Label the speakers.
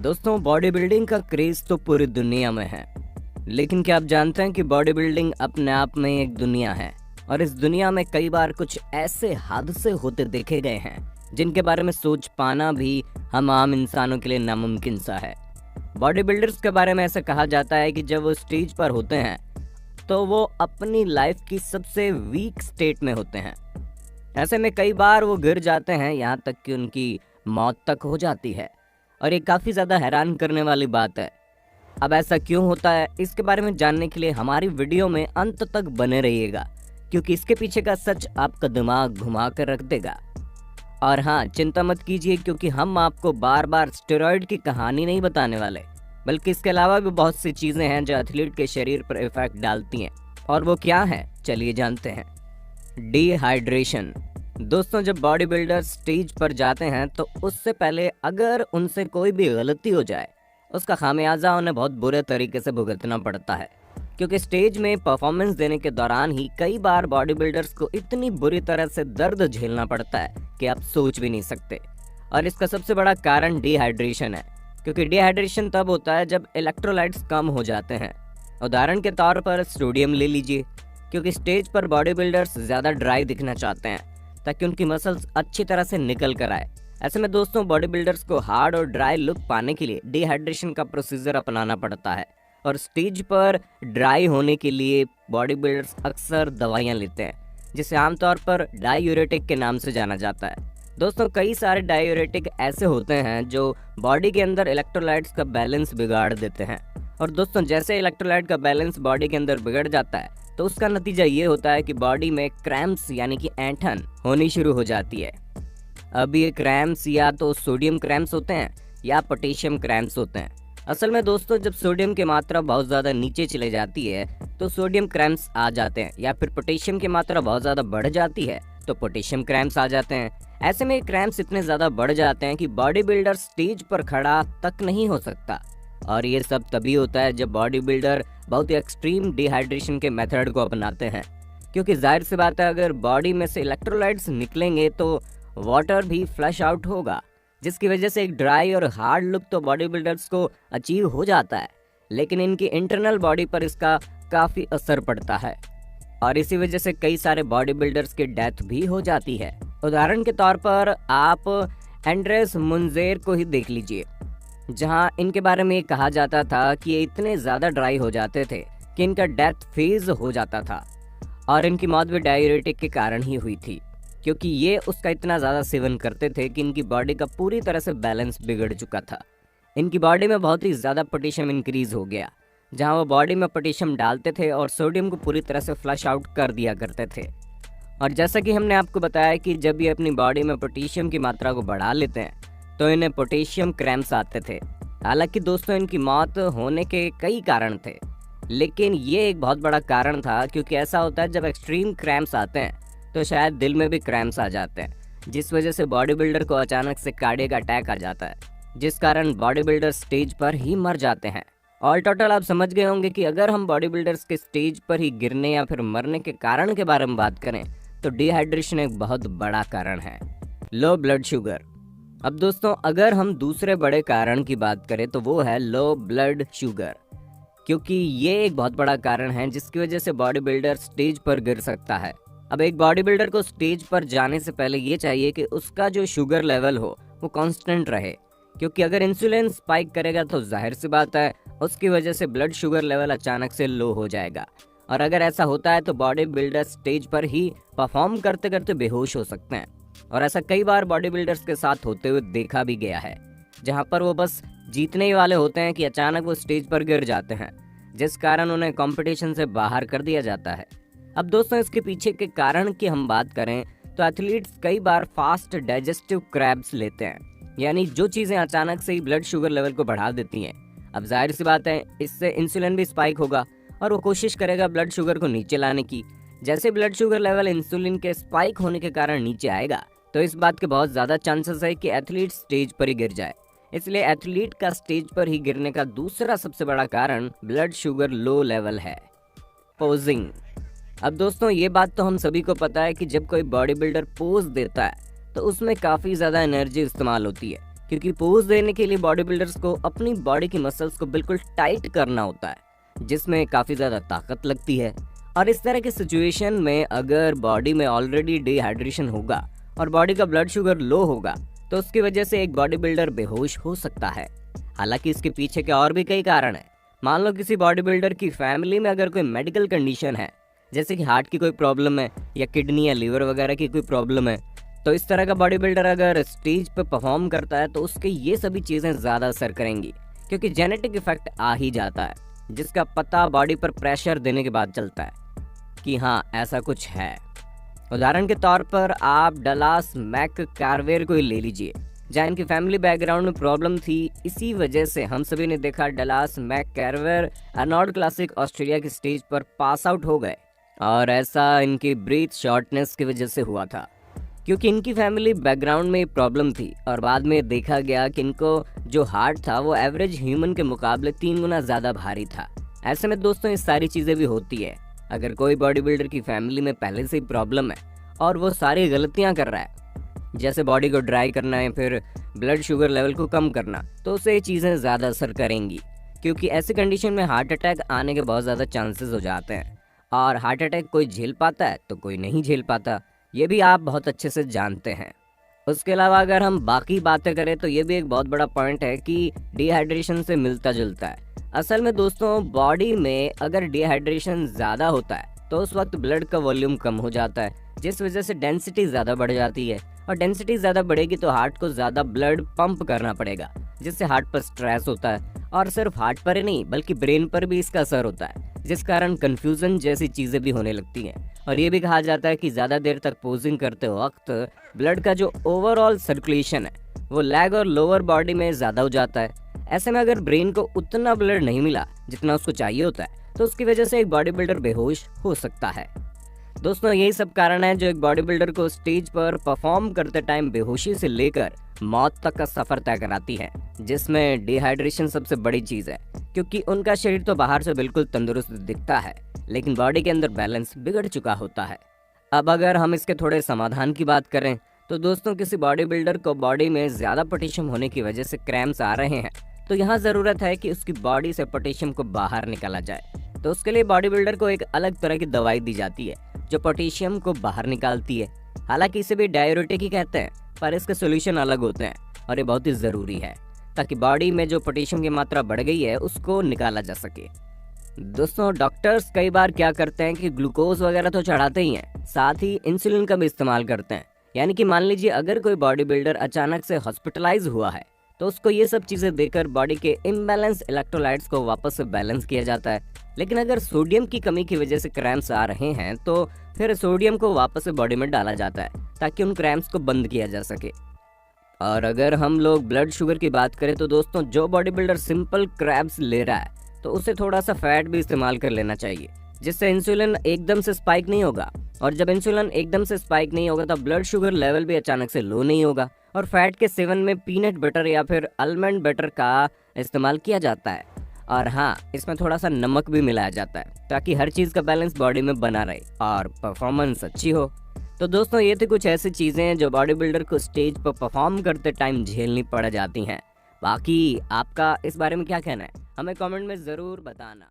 Speaker 1: दोस्तों, body building का craze तो पूरी दुनिया में है। लेकिन क्या आप जानते हैं कि बॉडी बिल्डिंग अपने आप में एक दुनिया है और इस दुनिया में कई बार कुछ ऐसे हादसे होते देखे गए हैं जिनके बारे में सोच पाना भी हम आम इंसानों के लिए नामुमकिन सा है। बॉडी बिल्डर्स के बारे में ऐसा कहा जाता है कि जब वो स्टेज पर होते हैं तो वो अपनी लाइफ की सबसे वीक स्टेट में होते हैं। ऐसे में कई बार वो गिर जाते हैं, यहाँ तक कि उनकी मौत तक हो जाती है और ये काफ़ी ज़्यादा हैरान करने वाली बात है। अब ऐसा क्यों होता है, इसके बारे में जानने के लिए हमारी वीडियो में अंत तक बने रहिएगा, क्योंकि इसके पीछे का सच आपका दिमाग घुमा कर रख देगा। और हाँ, चिंता मत कीजिए, क्योंकि हम आपको बार बार स्टेरॉइड की कहानी नहीं बताने वाले, बल्कि इसके अलावा भी बहुत सी चीज़ें हैं जो एथलीट के शरीर पर इफेक्ट डालती हैं। और वो क्या है, चलिए जानते हैं। डिहाइड्रेशन। दोस्तों, जब बॉडी बिल्डर स्टेज पर जाते हैं तो उससे पहले अगर उनसे कोई भी गलती हो जाए, उसका खामियाजा उन्हें बहुत बुरे तरीके से भुगतना पड़ता है, क्योंकि स्टेज में परफॉर्मेंस देने के दौरान ही कई बार बॉडी बिल्डर्स को इतनी बुरी तरह से दर्द झेलना पड़ता है कि आप सोच भी नहीं सकते। और इसका सबसे बड़ा कारण डिहाइड्रेशन है, क्योंकि डिहाइड्रेशन तब होता है जब इलेक्ट्रोलाइट्स कम हो जाते हैं। उदाहरण के तौर पर सोडियम ले लीजिए, क्योंकि स्टेज पर बॉडी बिल्डर्स ज़्यादा ड्राई दिखना चाहते हैं ताकि उनकी मसल्स अच्छी तरह से निकल कर आए। ऐसे में दोस्तों, बॉडी बिल्डर्स को हार्ड और ड्राई लुक पाने के लिए डिहाइड्रेशन का प्रोसीजर अपनाना पड़ता है। और स्टेज पर ड्राई होने के लिए बॉडी बिल्डर्स अक्सर दवाइयाँ लेते हैं, जिसे आमतौर पर डायूरेटिक के नाम से जाना जाता है। दोस्तों, कई सारे डायूरेटिक ऐसे होते हैं जो बॉडी के अंदर इलेक्ट्रोलाइट्स का बैलेंस बिगाड़ देते हैं। और दोस्तों, जैसे इलेक्ट्रोलाइट का बैलेंस बॉडी के अंदर बिगड़ जाता है तो उसका नतीजा ये होता है कि बॉडी में क्रैम्प्स यानी कि ऐंठन होनी शुरू हो जाती है। अब ये क्रैम्प्स या तो सोडियम क्रैम्प्स होते हैं या पोटेशियम क्रैम्प्स होते हैं। असल में दोस्तों, जब सोडियम की मात्रा बहुत ज़्यादा नीचे चले जाती है तो सोडियम क्रैम्प्स आ जाते हैं, या फिर पोटेशियम की मात्रा बहुत ज़्यादा बढ़ जाती है तो पोटेशियम क्रैम्प्स आ जाते हैं। ऐसे में क्रैम्प्स इतने ज़्यादा बढ़ जाते हैं कि बॉडी बिल्डर स्टेज पर खड़ा तक नहीं हो सकता। और ये सब तभी होता है जब बॉडी बिल्डर बहुत ही एक्सट्रीम डिहाइड्रेशन के मेथड को अपनाते हैं, क्योंकि जाहिर सी बात है, अगर बॉडी में से इलेक्ट्रोलाइट्स निकलेंगे तो वाटर भी फ्लश आउट होगा, जिसकी वजह से एक ड्राई और हार्ड लुक तो बॉडी बिल्डर्स को अचीव हो जाता है, लेकिन इनकी इंटरनल बॉडी पर इसका काफ़ी असर पड़ता है और इसी वजह से कई सारे बॉडी बिल्डर्स की डेथ भी हो जाती है। उदाहरण के तौर पर आप एंड्रेस मुनजेर को ही देख लीजिए, जहां इनके बारे में कहा जाता था कि ये इतने ज़्यादा ड्राई हो जाते थे कि इनका डेथ फेज हो जाता था और इनकी मौत भी डायूरेटिक के कारण ही हुई थी, क्योंकि ये उसका इतना ज़्यादा सेवन करते थे कि इनकी बॉडी का पूरी तरह से बैलेंस बिगड़ चुका था। इनकी बॉडी में बहुत ही ज़्यादा पोटेशियम इंक्रीज हो गया, जहाँ वो बॉडी में पोटेशियम डालते थे और सोडियम को पूरी तरह से फ्लश आउट कर दिया करते थे। और जैसा कि हमने आपको बताया कि जब ये अपनी बॉडी में पोटेशियम की मात्रा को बढ़ा लेते हैं तो इन्हें पोटेशियम क्रैम्प्स आते थे। हालांकि दोस्तों, इनकी मौत होने के कई कारण थे, लेकिन ये एक बहुत बड़ा कारण था, क्योंकि ऐसा होता है जब एक्सट्रीम क्रैम्प्स आते हैं तो शायद दिल में भी क्रैम्प्स आ जाते हैं, जिस वजह से बॉडी बिल्डर को अचानक से कार्डियक अटैक आ जाता है, जिस कारण बॉडी बिल्डर स्टेज पर ही मर जाते हैं। ऑल टोटल आप समझ गए होंगे कि अगर हम बॉडी बिल्डर्स के स्टेज पर ही गिरने या फिर मरने के कारण के बारे में बात करें तो डिहाइड्रेशन एक बहुत बड़ा कारण है। Low blood sugar. अब दोस्तों, अगर हम दूसरे बड़े कारण की बात करें तो वो है लो ब्लड शुगर, क्योंकि ये एक बहुत बड़ा कारण है जिसकी वजह से बॉडी बिल्डर स्टेज पर गिर सकता है। अब एक बॉडी बिल्डर को स्टेज पर जाने से पहले ये चाहिए कि उसका जो शुगर लेवल हो वो कांस्टेंट रहे, क्योंकि अगर इंसुलिन स्पाइक करेगा तो जाहिर सी बात है उसकी वजह से ब्लड शुगर लेवल अचानक से लो हो जाएगा। और अगर ऐसा होता है तो बॉडी बिल्डर स्टेज पर ही परफॉर्म करते करते बेहोश हो सकते हैं। और ऐसा कई बार बॉडी बिल्डर्स के साथ होते हुए देखा भी गया है, जहां पर वो बस जीतने ही वाले होते हैं कि अचानक वो स्टेज पर गिर जाते हैं, जिस कारण उन्हें कंपटीशन से बाहर कर दिया जाता है। अब दोस्तों, इसके पीछे के कारण की हम बात करें तो एथलीट्स कई बार फास्ट डाइजेस्टिव क्रैब्स लेते हैं, यानी जो चीज़ें अचानक से ही ब्लड शुगर लेवल को बढ़ा देती हैं। अब जाहिर सी बात है, इससे इंसुलिन भी स्पाइक होगा और वो कोशिश करेगा ब्लड शुगर को नीचे लाने की। जैसे ब्लड शुगर लेवल इंसुलिन के स्पाइक होने के कारण नीचे आएगा तो इस बात के बहुत ज़्यादा चांसेस है कि एथलीट स्टेज पर ही गिर जाए। इसलिए एथलीट का स्टेज पर ही गिरने का दूसरा सबसे बड़ा कारण ब्लड शुगर लो लेवल है। पोजिंग। अब दोस्तों, ये बात तो हम सभी को पता है कि जब कोई बॉडी बिल्डर पोज देता है तो उसमें काफ़ी ज़्यादा एनर्जी इस्तेमाल होती है, क्योंकि पोज देने के लिए बॉडी बिल्डर्स को अपनी बॉडी की मसल्स को बिल्कुल टाइट करना होता है, जिसमें काफ़ी ज़्यादा ताकत लगती है। और इस तरह की सिचुएशन में अगर बॉडी में ऑलरेडी डिहाइड्रेशन होगा और बॉडी का ब्लड शुगर लो होगा तो उसकी वजह से एक बॉडी बिल्डर बेहोश हो सकता है। हालांकि इसके पीछे के और भी कई कारण हैं। मान लो किसी बॉडी बिल्डर की फैमिली में अगर कोई मेडिकल कंडीशन है, जैसे कि हार्ट की कोई प्रॉब्लम है या किडनी या लीवर वगैरह की कोई प्रॉब्लम है, तो इस तरह का बॉडी बिल्डर अगर स्टेज पर परफॉर्म करता है तो उसके ये सभी चीज़ें ज़्यादा असर करेंगी, क्योंकि जेनेटिक इफेक्ट आ ही जाता है, जिसका पता बॉडी पर प्रेशर देने के बाद चलता है कि हाँ ऐसा कुछ है। उदाहरण के तौर पर आप डलास मैक कार्वेर को ही ले लीजिए, जहाँ इनकी फैमिली बैकग्राउंड में प्रॉब्लम थी। इसी वजह से हम सभी ने देखा Dallas McCarver Arnold classic Australia की स्टेज पर पास आउट हो गए, और ऐसा इनकी ब्रीथ शॉर्टनेस की वजह से हुआ था, क्योंकि इनकी फैमिली बैकग्राउंड में प्रॉब्लम थी। और बाद में देखा गया कि इनको जो हार्ट था वो एवरेज ह्यूमन के मुकाबले 3 गुना ज़्यादा भारी था। ऐसे में दोस्तों ये सारी चीज़ें भी होती है। अगर कोई बॉडी बिल्डर की फैमिली में पहले से ही प्रॉब्लम है और वो सारी गलतियां कर रहा है, जैसे बॉडी को ड्राई करना है, फिर ब्लड शुगर लेवल को कम करना, तो उससे ये चीज़ें ज़्यादा असर करेंगी, क्योंकि ऐसी कंडीशन में हार्ट अटैक आने के बहुत ज़्यादा चांसेस हो जाते हैं। और हार्ट अटैक कोई झेल पाता है तो कोई नहीं झेल पाता, ये भी आप बहुत अच्छे से जानते हैं। उसके अलावा अगर हम बाकी बातें करें तो ये भी एक बहुत बड़ा पॉइंट है कि डिहाइड्रेशन से मिलता जुलता है। असल में दोस्तों बॉडी में अगर डिहाइड्रेशन ज़्यादा होता है तो उस वक्त ब्लड का वॉल्यूम कम हो जाता है, जिस वजह से डेंसिटी ज़्यादा बढ़ जाती है, और डेंसिटी ज़्यादा बढ़ेगी तो हार्ट को ज़्यादा ब्लड पंप करना पड़ेगा, जिससे हार्ट पर स्ट्रेस होता है। और सिर्फ हार्ट पर ही नहीं बल्कि ब्रेन पर भी इसका असर होता है, जिस कारण कन्फ्यूज़न जैसी चीज़ें भी होने लगती हैं। और ये भी कहा जाता है कि ज़्यादा देर तक पोजिंग करते वक्त ब्लड का जो ओवरऑल सर्कुलेशन है वो लेग और लोअर बॉडी में ज़्यादा हो जाता है। ऐसे में अगर ब्रेन को उतना ब्लड नहीं मिला जितना उसको चाहिए होता है तो उसकी वजह से एक बॉडी बिल्डर बेहोश हो सकता है। दोस्तों यही सब कारण है जो एक बॉडी बिल्डर को स्टेज पर परफॉर्म करते टाइम बेहोशी से लेकर मौत तक का सफर तय कराती है, जिसमें डिहाइड्रेशन सबसे बड़ी चीज़ है, क्योंकि उनका शरीर तो बाहर से बिल्कुल तंदुरुस्त दिखता है लेकिन बॉडी के अंदर बैलेंस बिगड़ चुका होता है। अब अगर हम इसके थोड़े समाधान की बात करें तो दोस्तों किसी बॉडी बिल्डर को बॉडी में ज़्यादा पोटेशियम होने की वजह से क्रैम्प्स आ रहे हैं तो यहाँ ज़रूरत है कि उसकी बॉडी से पोटेशियम को बाहर निकाला जाए। तो उसके लिए बॉडी बिल्डर को एक अलग तरह की दवाई दी जाती है जो पोटेशियम को बाहर निकालती है। हालांकि इसे भी डाययूरेटिक ही कहते हैं, पर इसके सोल्यूशन अलग होते हैं और ये बहुत ही ज़रूरी है ताकि बॉडी में जो पोटेशियम की मात्रा बढ़ गई है उसको निकाला जा सके। दोस्तों डॉक्टर्स कई बार क्या करते हैं कि ग्लूकोज वगैरह तो चढ़ाते ही हैं, साथ ही इंसुलिन का भी इस्तेमाल करते हैं। यानी कि मान लीजिए अगर कोई बॉडी बिल्डर अचानक से हॉस्पिटलाइज हुआ है तो उसको ये सब चीज़ें देकर बॉडी के इम्बैलेंस इलेक्ट्रोलाइट्स को वापस से बैलेंस किया जाता है। लेकिन अगर सोडियम की कमी की वजह से क्रैम्प्स आ रहे हैं तो फिर सोडियम को वापस से बॉडी में डाला जाता है ताकि उन क्रैम्प्स को बंद किया जा सके। और अगर हम लोग ब्लड शुगर की बात करें तो दोस्तों जो बॉडी बिल्डर सिंपल क्रैब्स ले रहा है तो उसे थोड़ा सा फैट भी इस्तेमाल कर लेना चाहिए, जिससे इंसुलिन एकदम से स्पाइक नहीं होगा। और जब इंसुलिन एकदम से स्पाइक नहीं होगा तो ब्लड शुगर लेवल भी अचानक से लो नहीं होगा। और फैट के सेवन में पीनट बटर या फिर आलमंड बटर का इस्तेमाल किया जाता है। और हाँ, इसमें थोड़ा सा नमक भी मिलाया जाता है ताकि हर चीज़ का बैलेंस बॉडी में बना रहे और परफॉर्मेंस अच्छी हो। तो दोस्तों ये थी कुछ ऐसी चीज़ें जो बॉडी बिल्डर को स्टेज पर परफॉर्म करते टाइम झेलनी पड़ जाती हैं। बाकी आपका इस बारे में क्या कहना है, हमें कमेंट में ज़रूर बताना।